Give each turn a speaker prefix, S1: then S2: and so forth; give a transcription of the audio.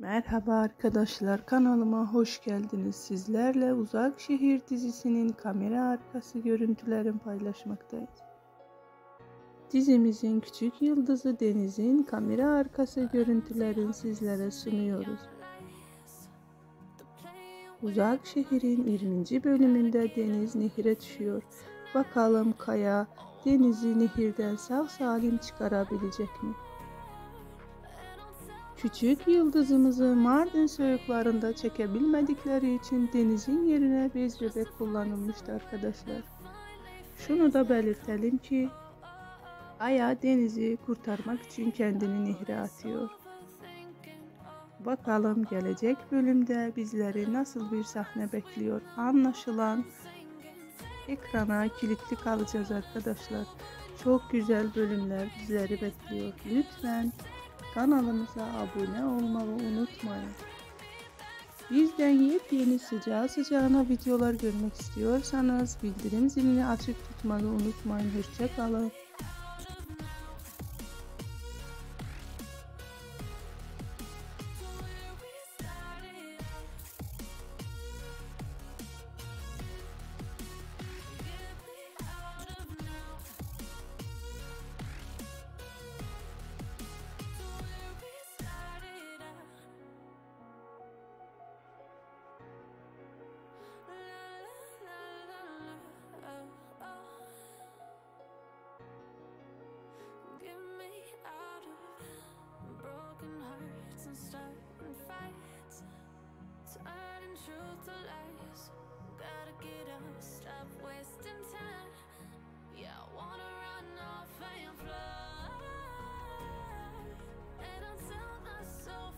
S1: Merhaba arkadaşlar, kanalıma hoş geldiniz. Sizlerle Uzak Şehir dizisinin kamera arkası görüntülerini paylaşmaktayız. Dizimizin küçük yıldızı Deniz'in kamera arkası görüntülerini sizlere sunuyoruz. Uzak Şehir'in 20. bölümünde Deniz nehire düşüyor. Bakalım Kaya Deniz'i nehirden sağ salim çıkarabilecek mi? Küçük yıldızımızı Mardin soyuklarında çekebilmedikleri için Deniz'in yerine bez bebek kullanılmıştı arkadaşlar. Şunu da belirtelim ki Aya Deniz'i kurtarmak için kendini nehre atıyor. Bakalım gelecek bölümde bizleri nasıl bir sahne bekliyor. Anlaşılan ekrana kilitli kalacağız arkadaşlar. Çok güzel bölümler bizleri bekliyor. Lütfen kanalımıza abone olmayı unutmayın. Bizden yepyeni sıcağı sıcağına videolar görmek istiyorsanız bildirim zilini açık tutmayı unutmayın. Hoşça kalın.
S2: Starting fights, turning truth to lies. Gotta get up, stop wasting time. Yeah, I wanna run off and fly, and I'll tell myself